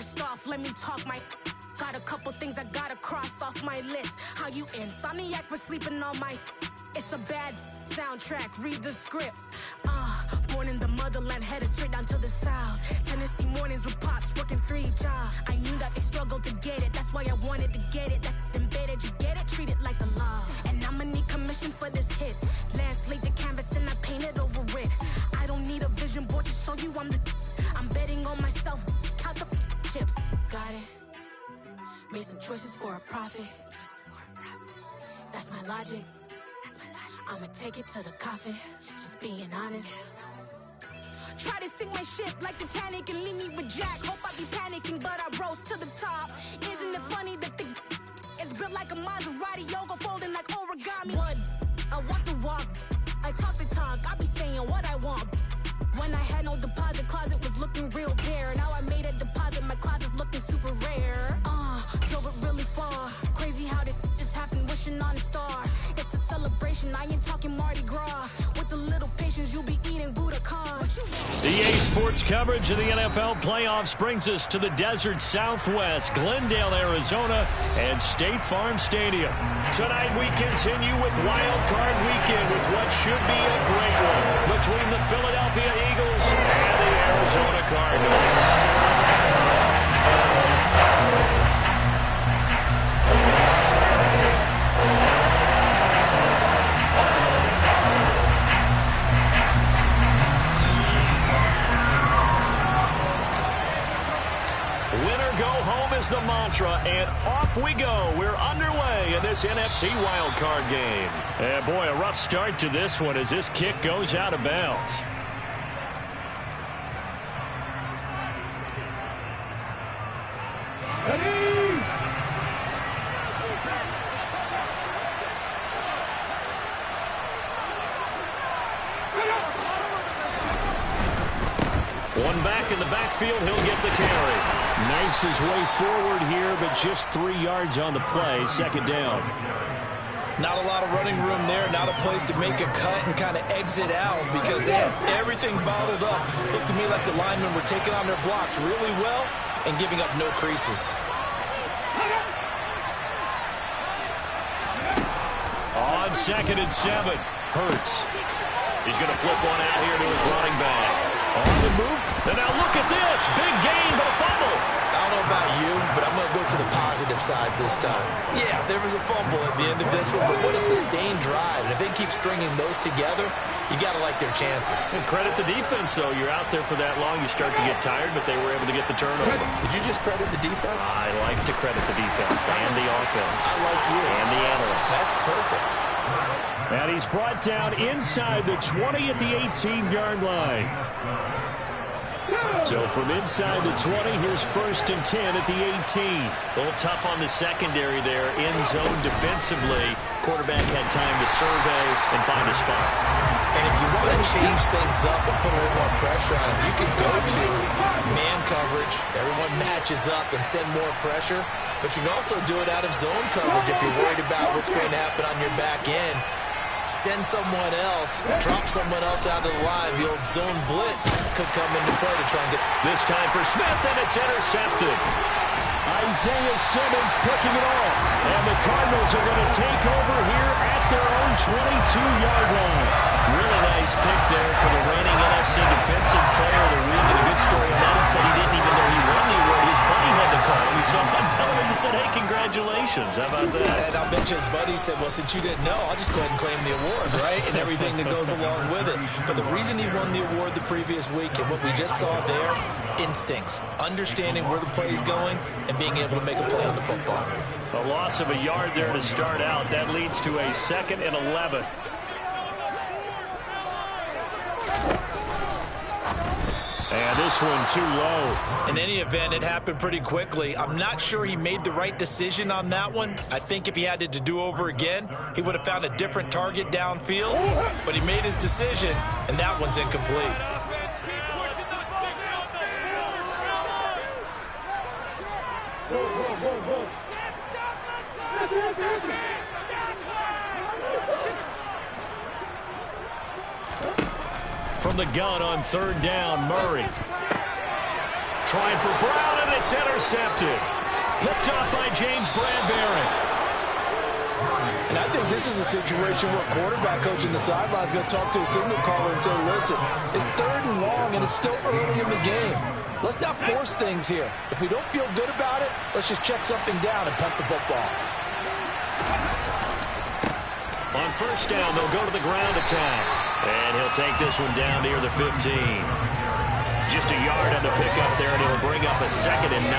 First off, let me talk my... Got a couple things I gotta cross off my list. How you insomniac for sleeping on my... It's a bad soundtrack, read the script. Born in the motherland, headed straight down to the south. Tennessee mornings with pops, working 3 jobs. I knew that they struggled to get it, that's why I wanted to get it. That embedded, you get it, treat it like a law. And I'ma need commission for this hit. Lance laid the canvas and I painted over it. I don't need a vision board to show you I'm betting on myself, count the chips. Got it. Made some choices for a profit. That's my logic. I'ma take it to the coffin, just being honest. Try to sink my ship like Titanic and leave me with Jack. Hope I be panicking, but I rose to the top. Isn't it funny that the is built like a Maserati, yoga folding like origami? What? I walk the walk, I talk the talk, I be saying what I want. When I had no deposit, closet was looking real bare. Now I made a deposit, my closet's looking super rare. Drove it really far. Crazy how did just happen, wishing on a star. It's a celebration, I ain't talking Mardi Gras. With a little patience, you'll be eating Budokan. EA Sports coverage of the NFL playoffs brings us to the desert Southwest, Glendale, Arizona, and State Farm Stadium. Tonight we continue with Wild Card Weekend with what should be a great one between the Philadelphia Eagles and the Arizona Cardinals. Winner go home is the mantra, and off we go. We're underway in this NFC wildcard game. And boy, a rough start to this one as this kick goes out of bounds. One back in the backfield, he'll get the carry. Nice his way forward here, but just 3 yards on the play, second down. Not a lot of running room there, not a place to make a cut and kind of exit out because they had everything bottled up. Looked to me like the linemen were taking on their blocks really well and giving up no creases. On 2nd and 7, Hurts. He's going to flip one out here to his running back. On the move, and now look at this. Big gain, but a fumble. I don't know about you, but I'm going to go to the positive side this time. Yeah, there was a fumble at the end of this one, but what a sustained drive. And if they keep stringing those together, you got to like their chances. And credit the defense, though. You're out there for that long, you start to get tired, but they were able to get the turnover. Did you just credit the defense? I like to credit the defense and the offense. I like you. And the analysts. That's perfect. And he's brought down inside the 20 at the 18-yard line. So from inside the 20, here's 1st and 10 at the 18. A little tough on the secondary there, in zone defensively. Quarterback had time to survey and find a spot. And if you want to change things up and put a little more pressure on him, you can go to man coverage. Everyone matches up and send more pressure. But you can also do it out of zone coverage if you're worried about what's going to happen on your back end. Send someone else, drop someone else out of the line. The old zone blitz could come into play to try and get... This time for Smith, and it's intercepted. Isaiah Simmons picking it off. And the Cardinals are going to take over here at their own 22-yard line. Really nice pick there for the reigning NFC Defensive Player of the Week. And a good story on that. He said he didn't even know he won the award. His buddy had the call. He saw him on television and said, hey, congratulations. How about that? And I bet you his buddy said, well, since you didn't know, I'll just go ahead and claim the award, right? And everything that goes along with it. But the reason he won the award the previous week and what we just saw there, instincts, understanding where the play is going and being able to make a play on the football. A loss of a yard there to start out. That leads to a 2nd and 11. And this one too low. In any event, it happened pretty quickly. I'm not sure he made the right decision on that one. I think if he had it to do over again, he would have found a different target downfield. But he made his decision, and that one's incomplete. From the gun on 3rd down, Murray. Trying for Brown, and it's intercepted. intercepted. Picked off by James Bradbury. And I think this is a situation where quarterback coach in the sideline is going to talk to a signal caller and say, listen, it's 3rd and long and it's still early in the game. Let's not force things here. If we don't feel good about it, let's just check something down and punt the football. On 1st down, they'll go to the ground attack. And he'll take this one down near the 15. Just a yard on the pickup there, and he'll bring up a 2nd and 9.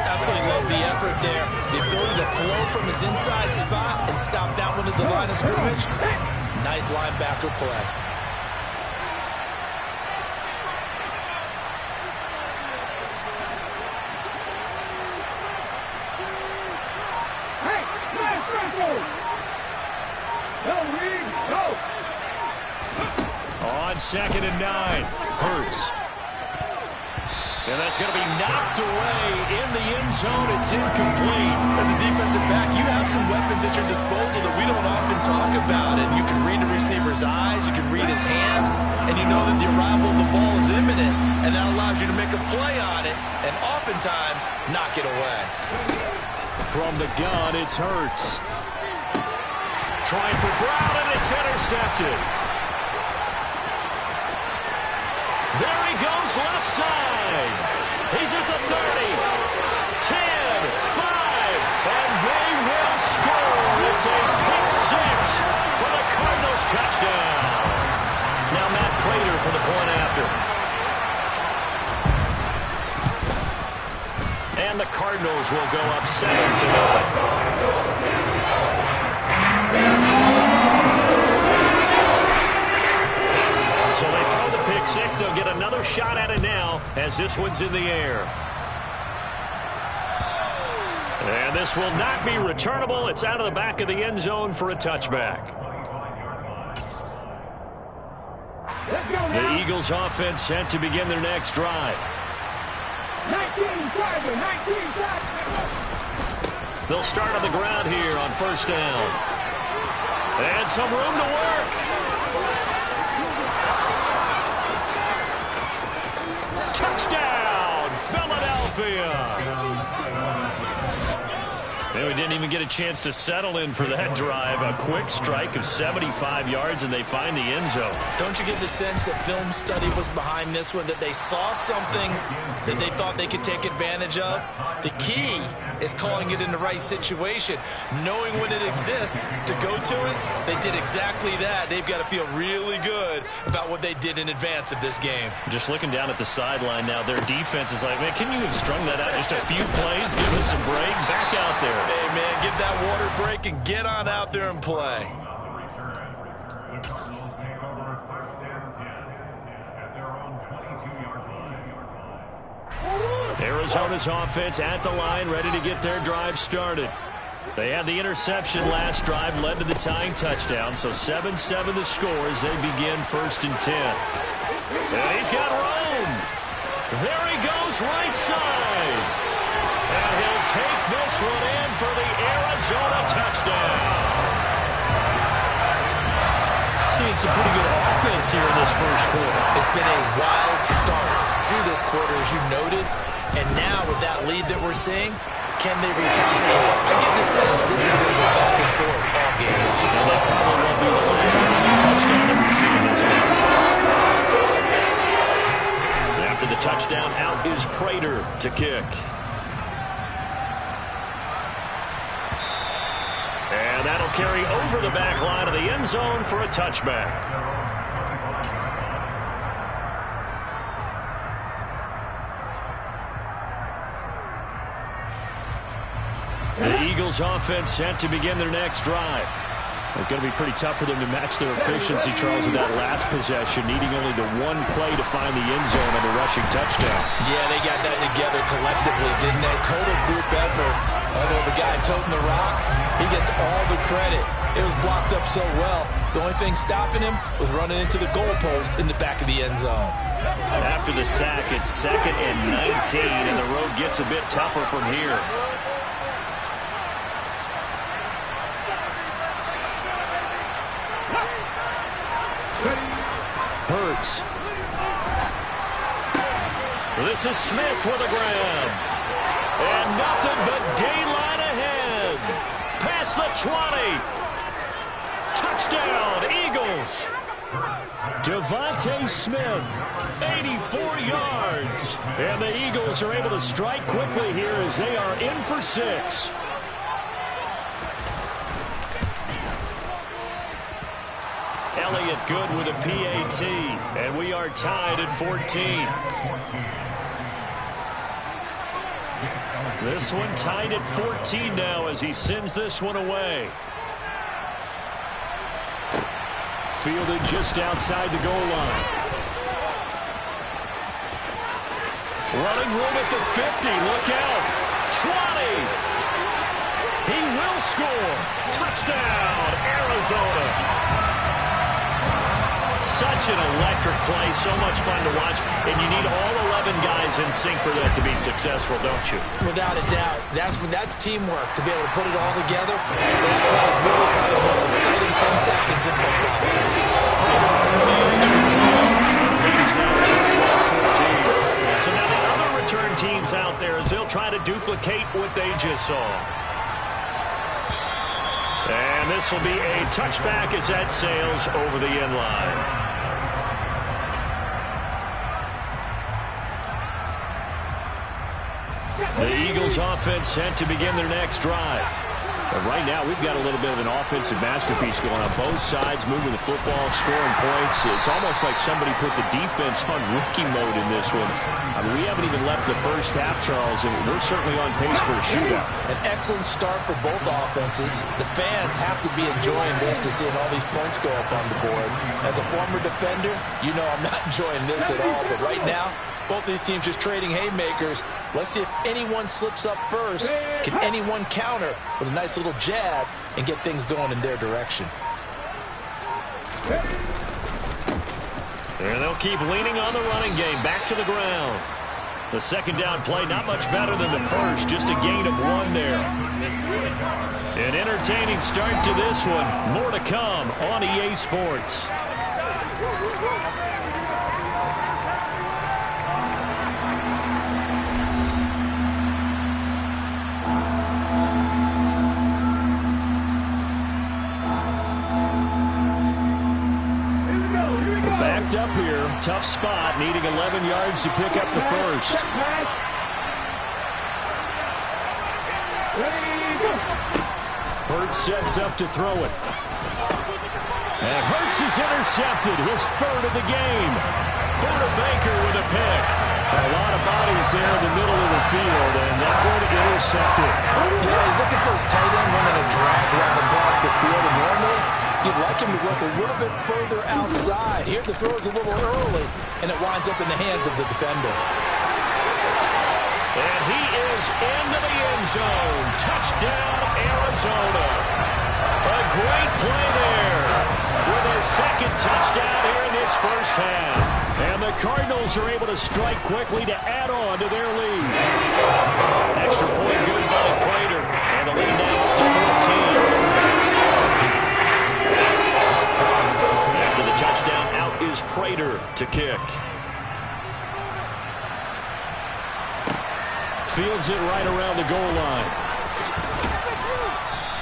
Absolutely love the effort there. The ability to flow from his inside spot and stop that one at the line of scrimmage. Nice linebacker play. On 2nd and 9, Hurts. And that's going to be knocked away in the end zone. It's incomplete. As a defensive back, you have some weapons at your disposal that we don't often talk about. And you can read the receiver's eyes, you can read his hands, and you know that the arrival of the ball is imminent. And that allows you to make a play on it and oftentimes knock it away. From the gun, it's Hurts. Trying for Brown, and it's intercepted. There he goes, left side. He's at the 30, 10, 5, and they will score. It's a pick 6 for the Cardinals touchdown. Now Matt Prater for the point after. And the Cardinals will go up 7-0. So they throw the pick 6. They'll get another shot at it now as this one's in the air. And this will not be returnable. It's out of the back of the end zone for a touchback. The Eagles offense set to begin their next drive. 19 driving, 19 driving. They'll start on the ground here on 1st down. And some room to work. Touchdown, Philadelphia. And we didn't even get a chance to settle in for that drive. A quick strike of 75 yards, and they find the end zone. Don't you get the sense that film study was behind this one, that they saw something that they thought they could take advantage of? The key is calling it in the right situation. Knowing when it exists to go to it, they did exactly that. They've got to feel really good about what they did in advance of this game. Just looking down at the sideline now, their defense is like, man, can you have strung that out just a few plays? Give us a break. Back out there. Hey, man, get that water break and get on out there and play. Arizona's offense at the line, ready to get their drive started. They had the interception last drive, led to the tying touchdown, so 7-7 the score as they begin 1st and 10. And he's got room. There he goes, right side. And he'll take this one in for the Arizona touchdown. Seeing some pretty good offense here in this first quarter. It's been a wild start to this quarter, as you noted. And now with that lead that we're seeing, can they retaliate? I get the sense this is going to go back and forth all game long. And that probably won't be the last touchdown that we see in this one. After the touchdown, out is Prater to kick. And that'll carry over the back line of the end zone for a touchback. The Eagles offense set to begin their next drive. It's going to be pretty tough for them to match their efficiency, Charles, with that last possession, needing only the one play to find the end zone on the rushing touchdown. Yeah, they got that together collectively, didn't they? Total group effort. Although the guy toting the rock, he gets all the credit. It was blocked up so well. The only thing stopping him was running into the goalpost in the back of the end zone. After the sack, it's 2nd and 19, and the road gets a bit tougher from here. Hurts. This is Smith with a grab. Eagles. Devontae Smith, 84 yards. And the Eagles are able to strike quickly here as they are in for 6. Elliott good with a PAT, and we are tied at 14. This one tied at 14 now as he sends this one away. Fielded just outside the goal line. Running room at the 50. Look out. 20. He will score. Touchdown, Arizona. Such an electric play. So much fun to watch. And you need all 11 guys in sync for that to be successful, don't you? Without a doubt. That's teamwork to be able to put it all together. That play is really probably the most exciting 10 seconds in football. So now the other return teams out there as they'll try to duplicate what they just saw. And this will be a touchback as that sails over the end line. The Eagles offense set to begin their next drive. But right now, we've got a little bit of an offensive masterpiece going on both sides, moving the football, scoring points. It's almost like somebody put the defense on rookie mode in this one. I mean, we haven't even left the first half, Charles, and we're certainly on pace for a shootout. An excellent start for both offenses. The fans have to be enjoying this to seeing all these points go up on the board. As a former defender, you know I'm not enjoying this at all, but right now, both these teams just trading haymakers. Let's see if anyone slips up first. Can anyone counter with a nice little jab and get things going in their direction? And they'll keep leaning on the running game. Back to the ground. The second down play, not much better than the first. Just a gain of 1 there. An entertaining start to this one. More to come on EA Sports. Up here, tough spot, needing 11 yards to pick up the first. Hurts sets up to throw it. And Hurts is intercepted, his 3rd of the game. Buda Baker with a pick. A lot of bodies there in the middle of the field, and that one intercepted. Yeah, he's looking for his tight end running a drag route across the field, and normally you'd like him to work a little bit further outside. Here the throw is a little early, and it winds up in the hands of the defender. And he is into the end zone. Touchdown, Arizona. A great play there with his 2nd touchdown here in this first half. And the Cardinals are able to strike quickly to add on to their lead. Extra point good by Prater, and the lead now up to 14. After the touchdown, out is Prater to kick. Fields it right around the goal line.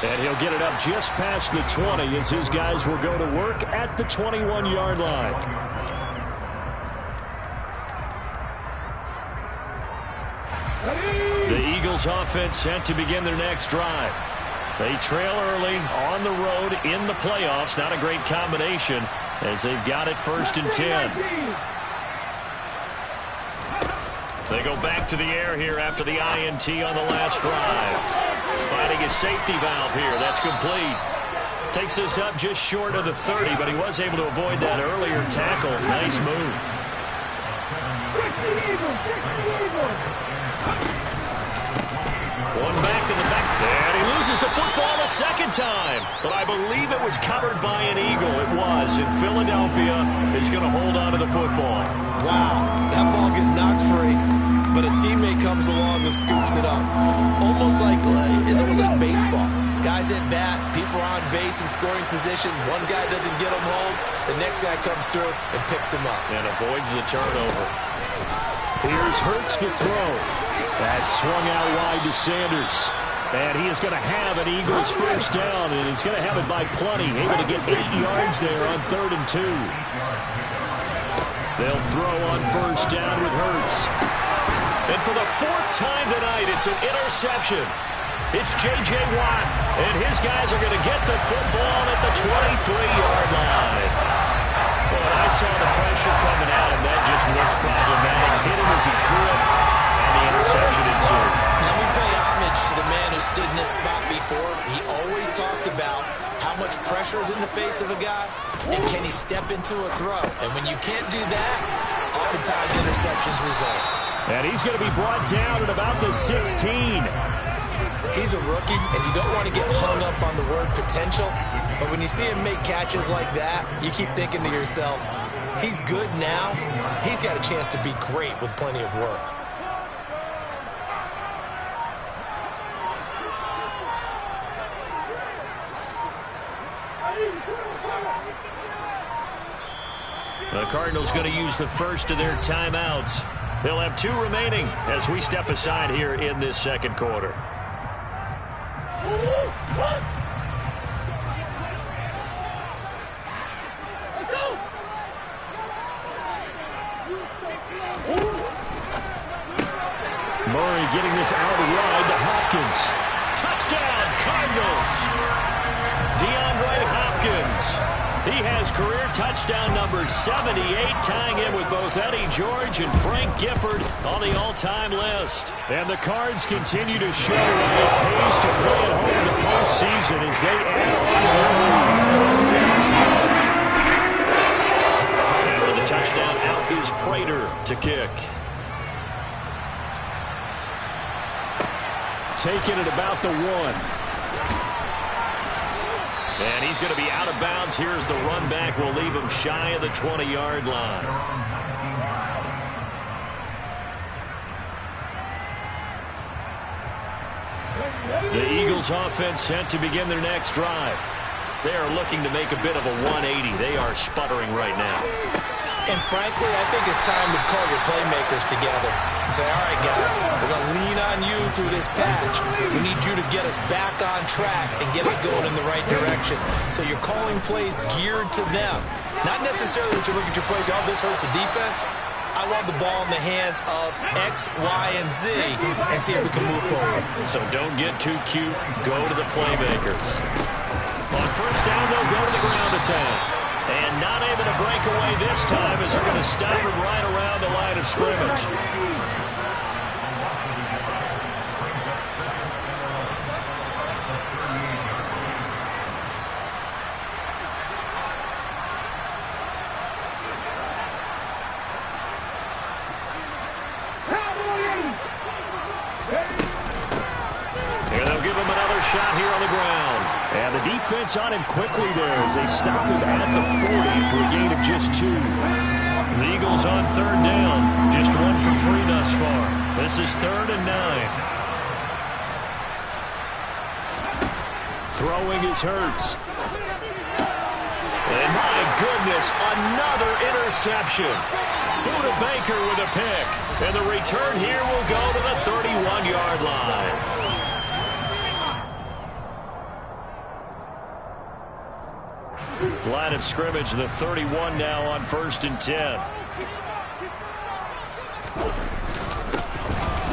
And he'll get it up just past the 20 as his guys will go to work at the 21-yard line. The Eagles offense set to begin their next drive. They trail early on the road in the playoffs. Not a great combination as they've got it 1st and 10. They go back to the air here after the INT on the last drive. Finding his safety valve here. That's complete. Takes us up just short of the 30, but he was able to avoid that earlier tackle. Nice move. One back in the back. And he loses the football a 2nd time. But I believe it was covered by an Eagle. It was. And Philadelphia is going to hold on to the football. Wow. That ball gets knocked free, but a teammate comes along and scoops it up. It's almost like baseball. Guys at bat, people are on base in scoring position. One guy doesn't get him home. The next guy comes through and picks him up. And avoids the turnover. Here's Hurts to throw. That's swung out wide to Sanders. And he is going to have an Eagles first down, and he's going to have it by plenty. Able to get 8 yards there on 3rd and 2. They'll throw on first down with Hurts. And for the 4th time tonight, it's an interception. It's J.J. Watt, and his guys are going to get the football at the 23-yard line. But I saw the pressure coming at him. That just looked problematic. Hit him as he threw it, and the interception ensued. Let me pay homage to the man who stood in this spot before. He always talked about how much pressure is in the face of a guy, and can he step into a throw. And when you can't do that, oftentimes interceptions result. And he's going to be brought down at about the 16. He's a rookie, and you don't want to get hung up on the word potential. But when you see him make catches like that, you keep thinking to yourself, he's good now. He's got a chance to be great with plenty of work. The Cardinals going to use the first of their timeouts. They'll have 2 remaining as we step aside here in this second quarter. Murray getting this out wide to Hopkins. Touchdown, Cardinals! DeAndre Hopkins. He has career touchdown number 78, tying in with both Eddie George and Frank Gifford on the all-time list. And the Cards continue to show why it pays to play at home in the postseason as they add on. After the touchdown, out is Prater to kick. Taken at about the 1. And he's going to be out of bounds. Here's the run back. Will leave him shy of the 20-yard line. The Eagles offense sent to begin their next drive. They are looking to make a bit of a 180. They are sputtering right now. And frankly, I think it's time to call your playmakers together and say, all right, guys, we're going to lean on you through this patch. We need you to get us back on track and get us going in the right direction. So you're calling plays geared to them. Not necessarily that you look at your plays, oh, this hurts the defense. I want the ball in the hands of X, Y, and Z and see if we can move forward. So don't get too cute. Go to the playmakers. On first down, they'll go to the ground attack. And not able to break away this time as they're going to stop him right around the line of scrimmage. And they'll give him another shot here on the ground. And the defense on him quickly there as they stop him at the 40 for a gain of just 2. The Eagles on 3rd down. Just 1 for 3 thus far. This is 3rd and 9. Throwing is Hurts. And my goodness, another interception. Buda Baker with a pick. And the return here will go to the 31-yard line. Line of scrimmage, the 31 now on 1st and 10.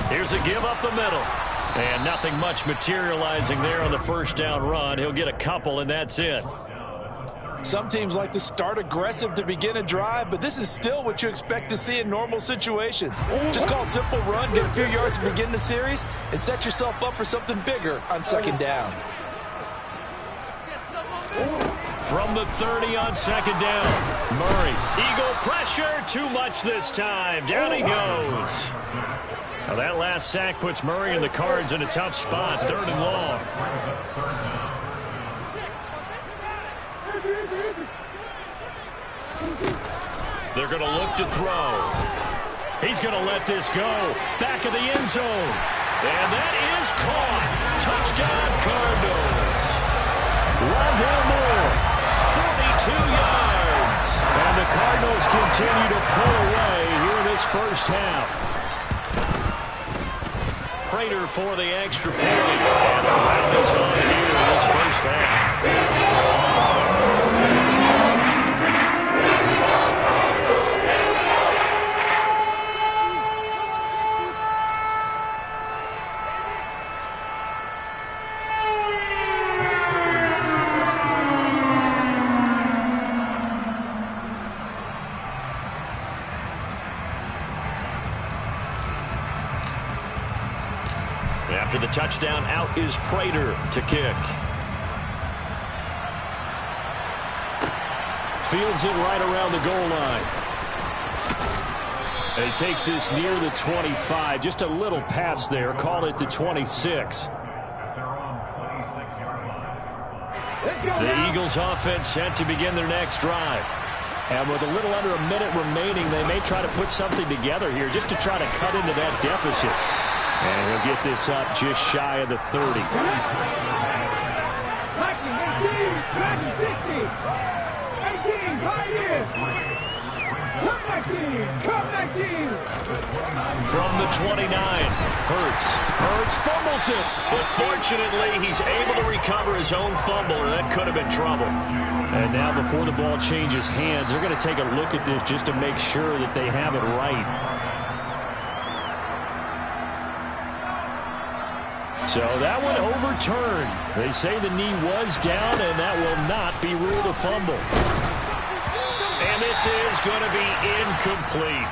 Here's a give up the middle. And nothing much materializing there on the first down run. He'll get a couple, and that's it. Some teams like to start aggressive to begin a drive, but this is still what you expect to see in normal situations. Just call a simple run, get a few yards to begin the series, and set yourself up for something bigger on 2nd down. From the 30 on 2nd down. Murray. Eagle pressure. Too much this time. Down he goes. Now that last sack puts Murray and the Cards in a tough spot. 3rd and long. They're going to look to throw. He's going to let this go. Back of the end zone. And that is caught. Touchdown, Cardinals. Rondale Moore. 42 yards. And the Cardinals continue to pull away here in this first half. Prater for the extra point. And the round is on here in this first half. After the touchdown, out is Prater to kick. Fields it right around the goal line. And he takes this near the 25. Just a little pass there. Call it the 26. The Eagles offense set to begin their next drive. And with a little under a minute remaining, they may try to put something together here just to try to cut into that deficit. And he'll get this up just shy of the 30. From the 29, Hurts fumbles it. But fortunately, he's able to recover his own fumble, and that could have been trouble. And now before the ball changes hands, they're going to take a look at this just to make sure that they have it right. So that one overturned. They say the knee was down, and that will not be ruled a fumble. And this is going to be incomplete.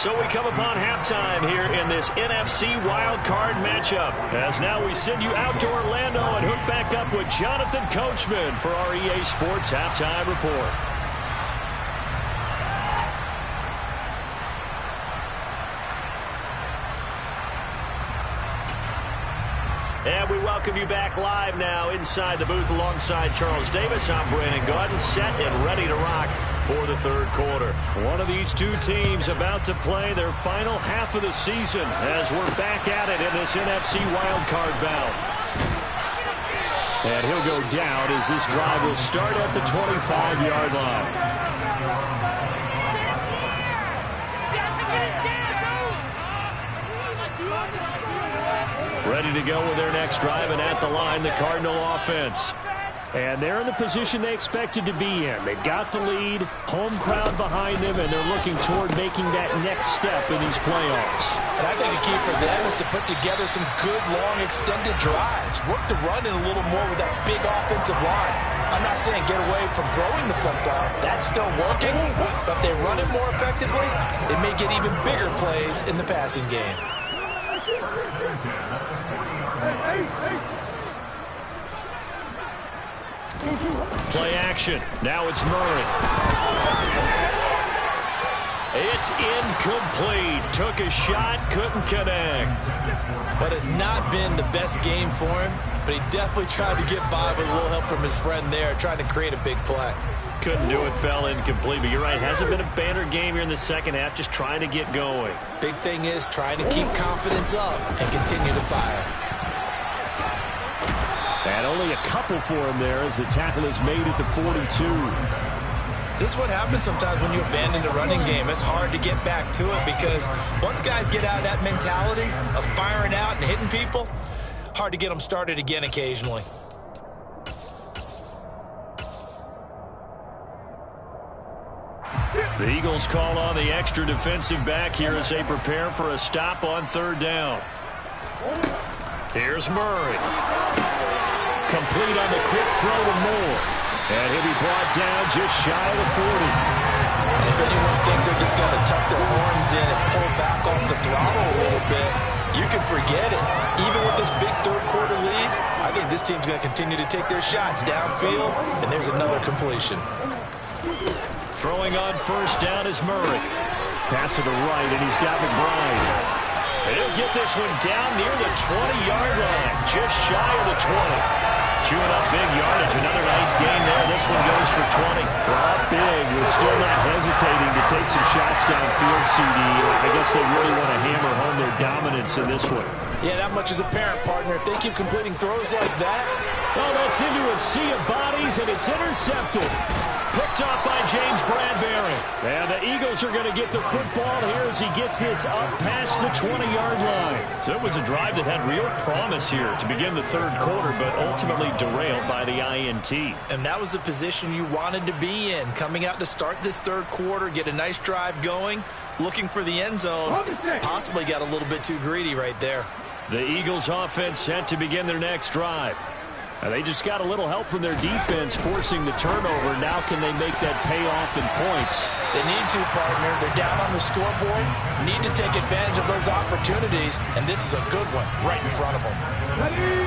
So we come upon halftime here in this NFC wildcard matchup. As now we send you out to Orlando and hook back up with Jonathan Coachman for our EA Sports Halftime Report. And we welcome you back live now inside the booth alongside Charles Davis. I'm Brandon Gaudin, set and ready to rock for the third quarter. One of these two teams about to play their final half of the season as we're back at it in this NFC wildcard battle. And he'll go down as this drive will start at the 25-yard line. Ready to go with their next drive, and at the line, the Cardinal offense. And they're in the position they expected to be in. They've got the lead, home crowd behind them, and they're looking toward making that next step in these playoffs. And I think the key for them is to put together some good, long, extended drives. Work the run in a little more with that big offensive line. I'm not saying get away from throwing the football. That's still working. But if they run it more effectively, it may get even bigger plays in the passing game. Play action. Now it's Murray. It's incomplete. Took a shot, couldn't connect. That has not been the best game for him, but he definitely tried to get by with a little help from his friend there, trying to create a big play. Couldn't do it, fell incomplete, but you're right. Hasn't been a banner game here in the second half, just trying to get going. Big thing is trying to keep confidence up and continue to fire. And only a couple for him there as the tackle is made at the 42. This is what happens sometimes when you abandon the running game. It's hard to get back to it because once guys get out of that mentality of firing out and hitting people, hard to get them started again occasionally. The Eagles call on the extra defensive back here as they prepare for a stop on third down. Here's Murray. Complete on the quick throw to Moore. And he'll be brought down just shy of the 40. If anyone thinks they're just going to tuck their horns in and pull back off the throttle a little bit, you can forget it. Even with this big third quarter lead, I think this team's going to continue to take their shots downfield, and there's another completion. Throwing on first down is Murray. Pass to the right, and he's got McBride. And he'll get this one down near the 20-yard line, just shy of the 20. Chewing up big yardage. Another nice gain there. This one goes for 20. Well, up big. We're still not hesitating to take some shots downfield, CD. I guess they really want to hammer home their dominance in this one. Yeah, that much is apparent, partner. If they keep completing throws like that. Well, that's into a sea of bodies, and it's intercepted. picked off by James Bradbury. And the Eagles are going to get the football here as he gets this up past the 20-yard line. So it was a drive that had real promise here to begin the third quarter, but ultimately derailed by the INT. And that was the position you wanted to be in, coming out to start this third quarter, get a nice drive going, looking for the end zone. Possibly got a little bit too greedy right there. The Eagles offense set to begin their next drive. They just got a little help from their defense forcing the turnover. Now can they make that pay off in points? They need to, partner. They're down on the scoreboard. Need to take advantage of those opportunities, and this is a good one right in front of them.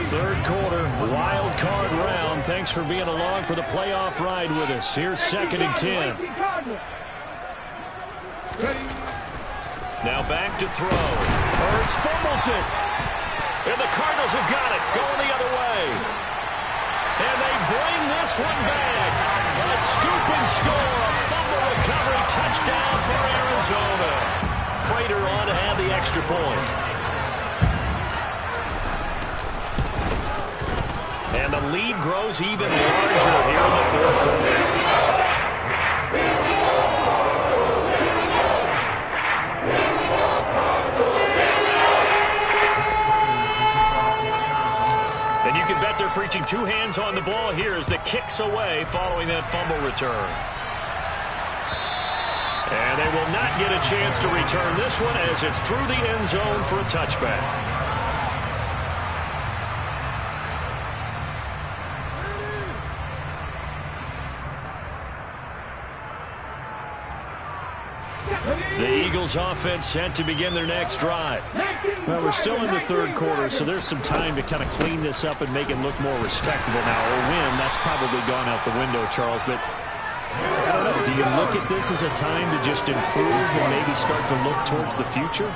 Third quarter, wild card round. Thanks for being along for the playoff ride with us. Here's 2nd and 10. Now back to throw. Hurts fumbles it. And the Cardinals have got it. Going the other way. And they bring this one back. A scoop and score. A fumble recovery touchdown for Arizona. Prater on to have the extra point. And the lead grows even larger here in the third quarter. And you can bet they're preaching two hands on the ball here as the kick's away following that fumble return. And they will not get a chance to return this one as it's through the end zone for a touchback. The Eagles offense set to begin their next drive. Well, we're still in the third quarter, so there's some time to kind of clean this up and make it look more respectable now. A win, that's probably gone out the window, Charles, but I don't know. Do you look at this as a time to just improve and maybe start to look towards the future?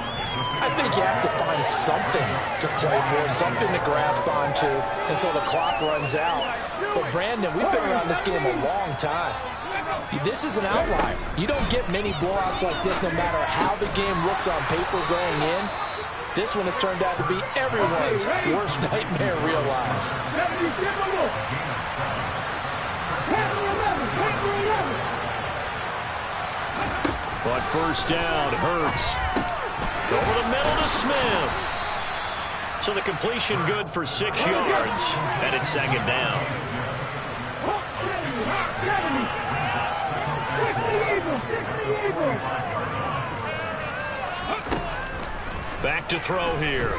I think you have to find something to play for, something to grasp onto until the clock runs out. But, Brandon, we've been around this game a long time. This is an outlier. You don't get many blowouts like this no matter how the game looks on paper going in. This one has turned out to be everyone's worst nightmare realized. On first down, Hurts. Over the middle to Smith. So the completion good for 6 yards. And it's 2nd down. Back to throw here.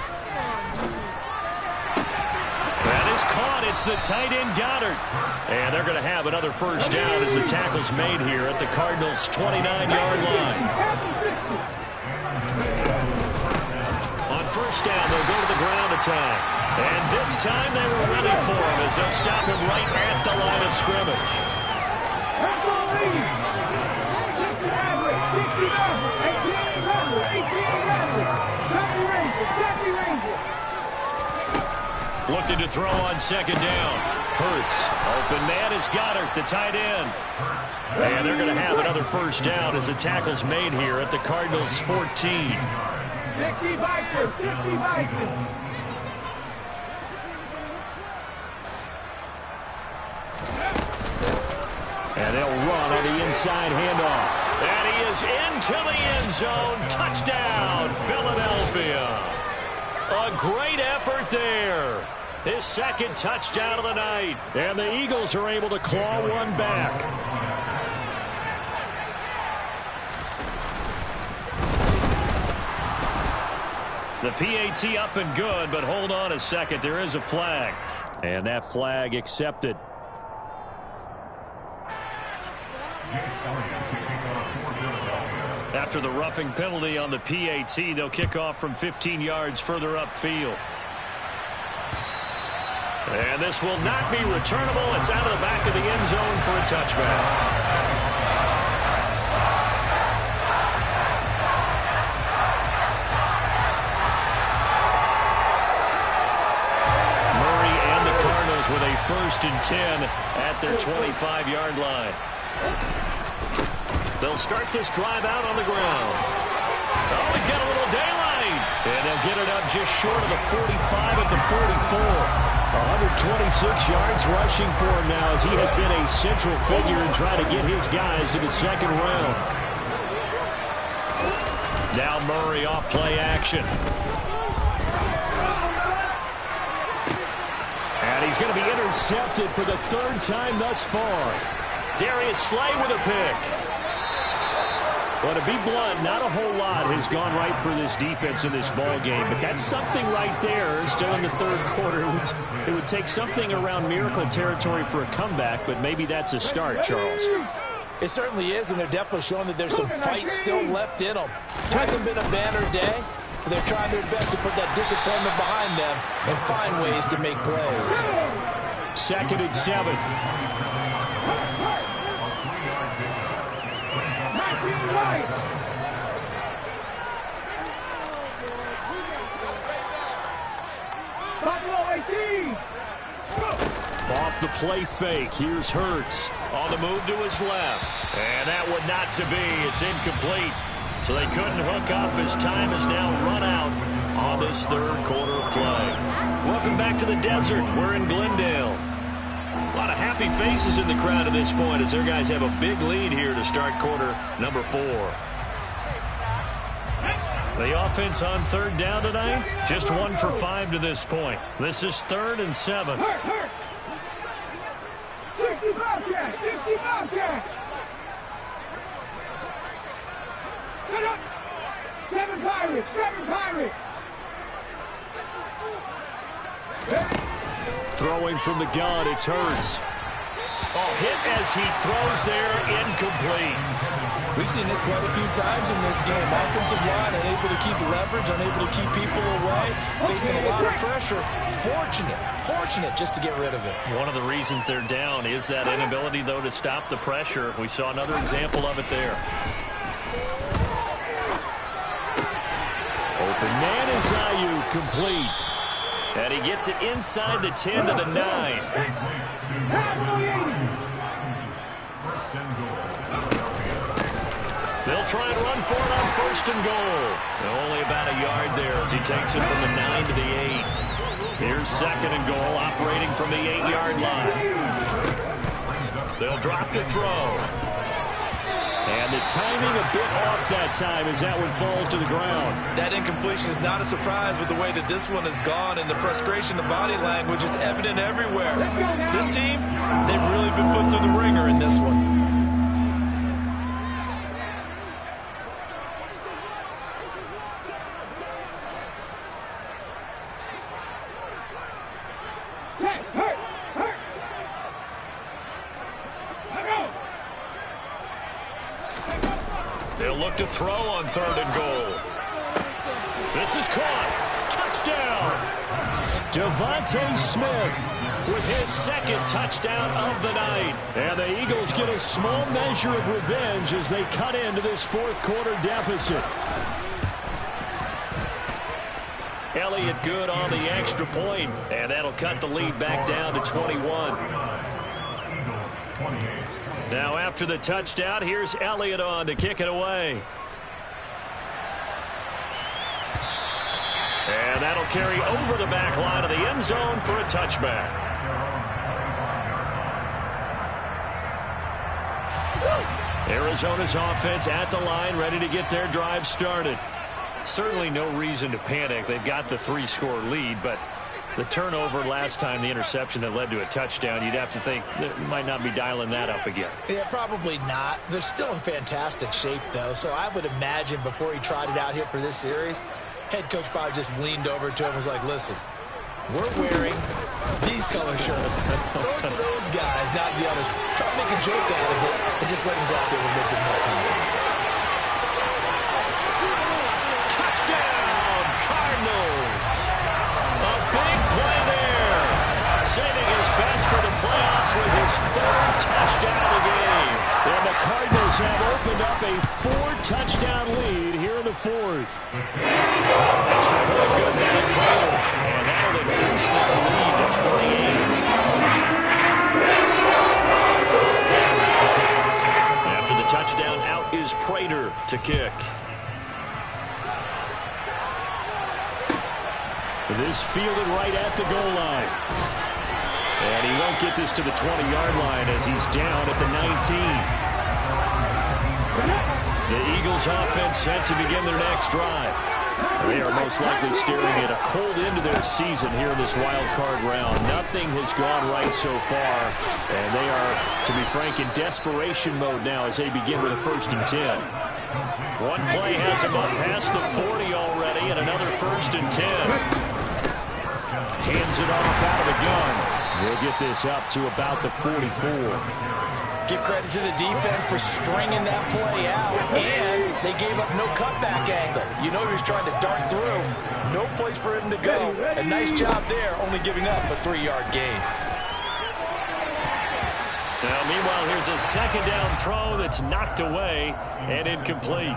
That is caught. It's the tight end Goddard. And they're going to have another first down as the tackle's made here at the Cardinals' 29-yard line. On first down, they'll go to the ground attack. And this time they were ready for him as they'll stop him right at the line of scrimmage. Looking to throw on 2nd down. Hurts. Open man is Goddard, the tight end. And they're going to have another first down as the tackle's made here at the Cardinals' 14. 50 Vikings, 50 Vikings. And they'll run on the inside handoff. And he is into the end zone. Touchdown, Philadelphia. A great effort there. His 2nd touchdown of the night. And the Eagles are able to claw one back. The PAT up and good, but hold on a second. There is a flag. And that flag accepted. After the roughing penalty on the PAT, they'll kick off from 15 yards further upfield. And this will not be returnable. It's out of the back of the end zone for a touchback. Murray and the Cardinals with a 1st and 10 at their 25-yard line. They'll start this drive out on the ground. Oh, he's got a little daylight. And they'll get it up just short of the 45 at the 44. 126 yards rushing for him now as he has been a central figure in trying to get his guys to the second round. Now Murray off play action. And he's going to be intercepted for the third time thus far. Darius Slay with a pick. Well, to be blunt, not a whole lot has gone right for this defense in this ball game, but that's something right there still in the third quarter. It would take something around miracle territory for a comeback, but maybe that's a start, Charles. It certainly is, and they're definitely showing that there's some fight still left in them. Hasn't been a banner day, but they're trying their best to put that disappointment behind them and find ways to make plays. 2nd and 7. Off the play fake. Here's Hurts. On the move to his left. And that one not to be. It's incomplete. So they couldn't hook up as time is now run out on this third quarter of play. Welcome back to the desert. We're in Glendale. A lot of happy faces in the crowd at this point as their guys have a big lead here to start quarter number 4. The offense on third down tonight, just 1 for 5 to this point. This is 3rd and 7. 60 Bobcats! 60 Bobcats! 7 Pirates! 7 Pirates! Throwing from the gun, it's Hurts. Oh, hit as he throws there, incomplete. We've seen this quite a few times in this game. Offensive line unable to keep leverage, unable to keep people away, facing a lot of pressure. Fortunate just to get rid of it. One of the reasons they're down is that inability, though, to stop the pressure. We saw another example of it there. Open man is Ayuk, complete. And he gets it inside the 10 to the 9. They'll try and run for it on 1st and goal. Only about a yard there as he takes it from the 9 to the 8. Here's 2nd and goal, operating from the 8-yard line. They'll drop the throw. And the timing a bit off that time as that one falls to the ground. That incompletion is not a surprise with the way that this one has gone, and the frustration of body language is evident everywhere. This team, they've really been put through the ringer in this one. They'll look to throw on 3rd and goal. This is caught. Touchdown. Devontae Smith with his 2nd touchdown of the night. And the Eagles get a small measure of revenge as they cut into this 4th quarter deficit. Elliott good on the extra point, and that'll cut the lead back down to 21. Now after the touchdown, here's Elliott on to kick it away. And that'll carry over the back line of the end zone for a touchback. Arizona's offense at the line, ready to get their drive started. Certainly no reason to panic. They've got the 3-score lead, but the turnover last time, the interception that led to a touchdown, you'd have to think that might not be dialing that up again. Yeah, probably not. They're still in fantastic shape, though, so I would imagine before he tried it out here for this series, head coach probably just leaned over to him and was like, listen, we're wearing these color shirts. Throw it to those guys, not the others. Try to make a joke out of it and just let him go out there with a little bit more confidence. Touchdown, Cardinals. A big play there. Saving his best for the playoffs with his 3rd touchdown of the game. And the Cardinals have opened up a 4-touchdown lead here in the 4th. Extra point good now, Prater. And that'll increase their lead to 28. After the touchdown, out is Prater to kick. This fielded right at the goal line. And he won't get this to the 20-yard line as he's down at the 19. The Eagles offense set to begin their next drive. They are most likely staring at a cold end to their season here in this wild card round. Nothing has gone right so far, and they are, to be frank, in desperation mode now as they begin with a 1st and 10. One play has them up past the 40 already, and another 1st and 10. Hands it off out of the gun. We'll get this up to about the 44. Give credit to the defense for stringing that play out, and they gave up no cutback angle. You know he was trying to dart through. No place for him to go. A nice job there, only giving up a 3-yard gain. Now, meanwhile, here's a 2nd down throw that's knocked away and incomplete.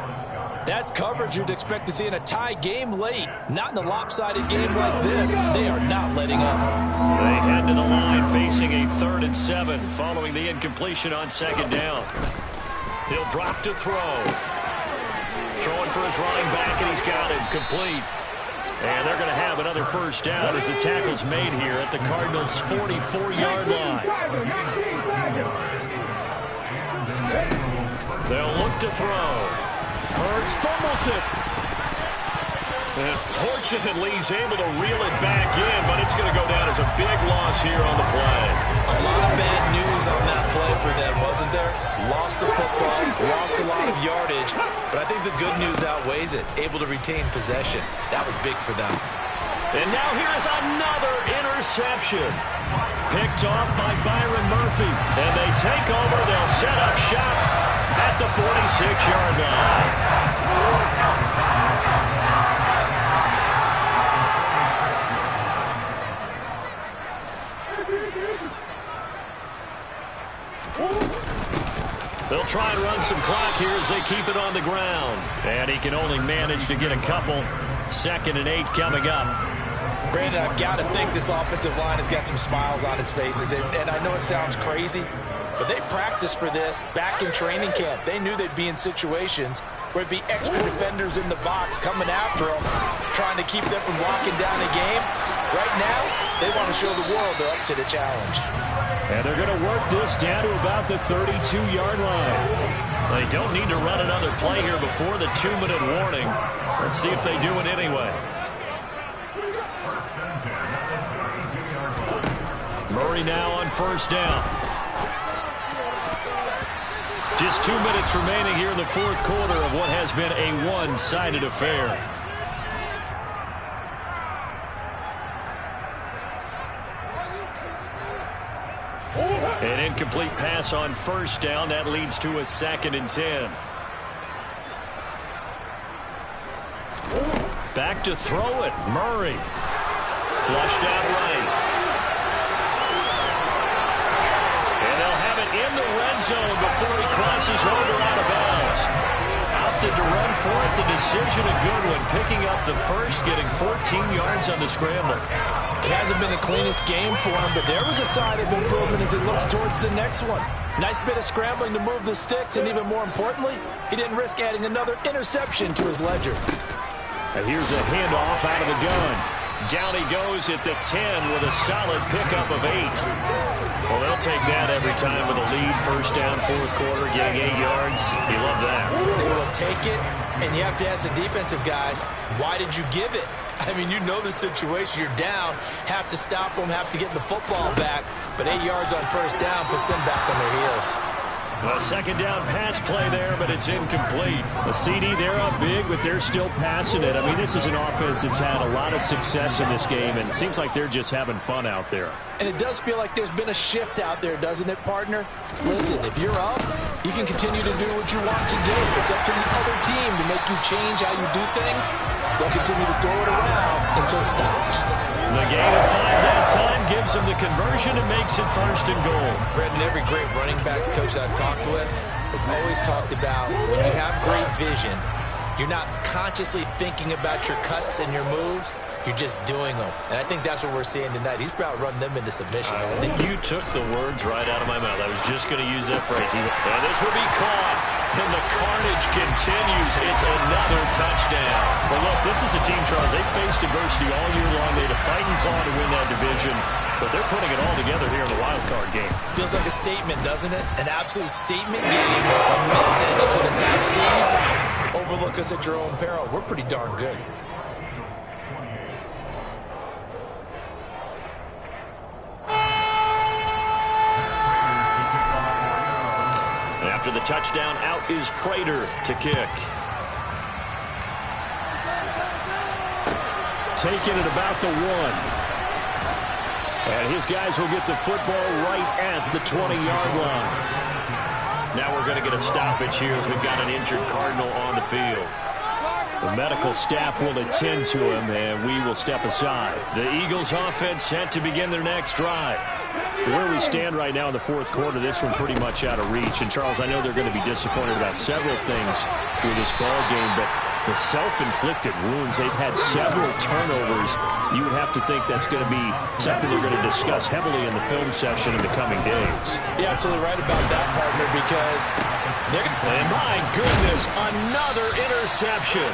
That's coverage you'd expect to see in a tie game late. Not in a lopsided game like this. They are not letting up. They head to the line facing a 3rd and 7 following the incompletion on 2nd down. He'll drop to throw. Throwing for his running back, and he's got it complete. And they're going to have another 1st down as the tackle's made here at the Cardinals' 44-yard line. They'll look to throw. Hurts fumbles it. And fortunately, he's able to reel it back in, but it's going to go down as a big loss here on the play. A lot of bad news on that play for them, wasn't there? Lost the football, lost a lot of yardage, but I think the good news outweighs it. Able to retain possession. That was big for them. And now here's another interception. Picked off by Byron Murphy. And they take over. They'll set up shop at the 46-yard line. They'll try and run some clock here as they keep it on the ground. And he can only manage to get a couple. 2nd and 8 coming up. Brandon, I've got to think this offensive line has got some smiles on its faces. And I know it sounds crazy, but they practiced for this back in training camp. They knew they'd be in situations where it'd be extra defenders in the box coming after them, trying to keep them from locking down the game. Right now, they want to show the world they're up to the challenge. And they're going to work this down to about the 32-yard line. They don't need to run another play here before the 2-minute warning. Let's see if they do it anyway. Murray now on 1st down. Just 2 minutes remaining here in the 4th quarter of what has been a one-sided affair. An incomplete pass on 1st down. That leads to a 2nd and 10. Back to throw it. Murray. Flushed out right. And they'll have it in the red zone before he crosses over out of bounds. Opted to run for it. The decision a good one. Picking up the first, getting 14 yards on the scramble. It hasn't been the cleanest game for him, but there was a sign of improvement as it looks towards the next one. Nice bit of scrambling to move the sticks, and even more importantly, he didn't risk adding another interception to his ledger. And here's a handoff out of the gun. Down he goes at the 10 with a solid pickup of 8. Well, they'll take that every time with a lead. 1st down, 4th quarter, getting 8 yards. You love that. They will take it, and you have to ask the defensive guys, why did you give it? I mean, you know the situation. You're down, have to stop them, have to get the football back. But 8 yards on 1st down puts them back on their heels. A 2nd down pass play there, but it's incomplete. The CD, they're up big, but they're still passing it. I mean, this is an offense that's had a lot of success in this game, and it seems like they're just having fun out there. And it does feel like there's been a shift out there, doesn't it, partner? Listen, if you're up, you can continue to do what you want to do. It's up to the other team to make you change how you do things. They'll continue to throw it around until stopped. The gain of 5 that time gives them the conversion and makes it 1st and goal. Brendan, every great running backs coach I've talked with has always talked about when you have great vision, you're not consciously thinking about your cuts and your moves. You're just doing them. And I think that's what we're seeing tonight. He's about running them into submission. You took the words right out of my mouth. I was just going to use that phrase. And this will be caught And the carnage continues. It's another touchdown. Well, look, this is a team, Charles. They faced adversity all year long. They had to fight and claw to win that division. But they're putting it all together here in the wild card game. Feels like a statement, doesn't it? An absolute statement game. A message to the top seeds. Overlook us at your own peril. We're pretty darn good. After the touchdown, out is Prater to kick. Taking it about the 1. And his guys will get the football right at the 20-yard line. Now we're going to get a stoppage here as we've got an injured Cardinal on the field. The medical staff will attend to him, and we will step aside. The Eagles offense set to begin their next drive. Where we stand right now in the fourth quarter, this one pretty much out of reach. And, Charles, I know they're going to be disappointed about several things with this ball game, but the self-inflicted wounds, they've had several turnovers. You would have to think that's going to be something they're going to discuss heavily in the film session in the coming days. You're absolutely right about that, partner, because they're going to... And my goodness, another interception.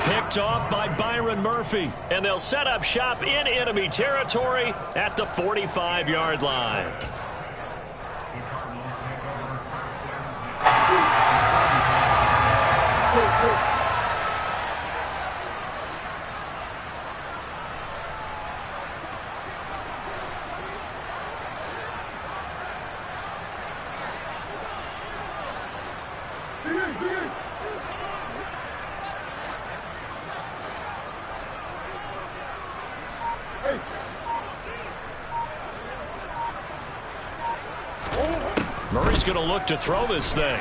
Picked off by Byron Murphy. And they'll set up shop in enemy territory at the 45-yard line. Murray's going to look to throw this thing.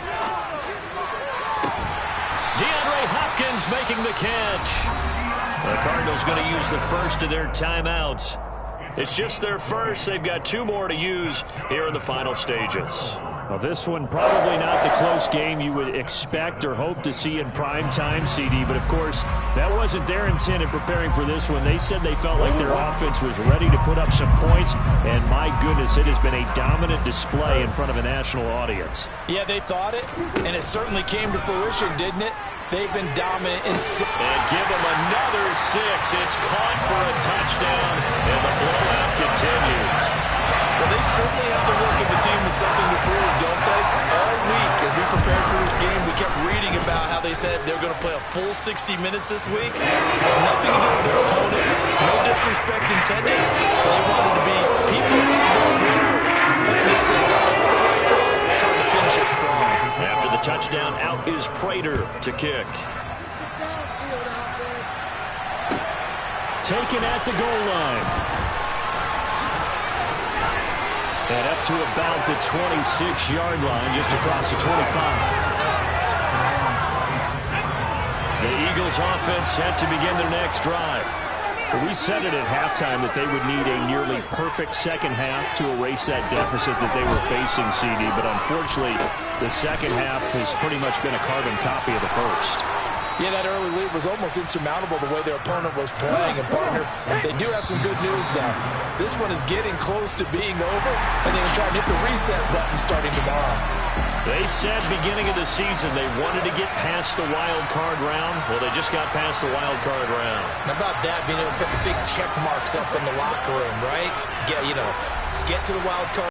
DeAndre Hopkins making the catch. The Cardinals going to use the first of their timeouts. It's just their first. They've got 2 more to use here in the final stages. Well, this one probably not the close game you would expect or hope to see in prime time, CD. But, of course, that wasn't their intent in preparing for this one. They said they felt like their offense was ready to put up some points. And, my goodness, it has been a dominant display in front of a national audience. Yeah, they thought it, and it certainly came to fruition, didn't it? They've been dominant. And give them another 6. It's caught for a touchdown, and the blowout continues. Well, they certainly have the look of a team with something to prove, don't they? All week, as we prepared for this game, we kept reading about how they said they're going to play a full 60 minutes this week. It has nothing to do with their opponent. No disrespect intended, but they wanted to be people of their word, playing this thing all the way out, trying to finish it strong. After the touchdown, out is Prater to kick. Taken at the goal line. And up to about the 26-yard line, just across the 25. The Eagles offense set to begin their next drive. We said it at halftime that they would need a nearly perfect second half to erase that deficit that they were facing, CD. But unfortunately, the second half has pretty much been a carbon copy of the first. Yeah, that early lead was almost insurmountable the way their opponent was playing. And, partner, they do have some good news now. This one is getting close to being over, and they can try to hit the reset button starting tomorrow. They said beginning of the season they wanted to get past the wild card round. Well, they just got past the wild card round. How about that, being able to put the big check marks up in the locker room, right? Get to the wild card.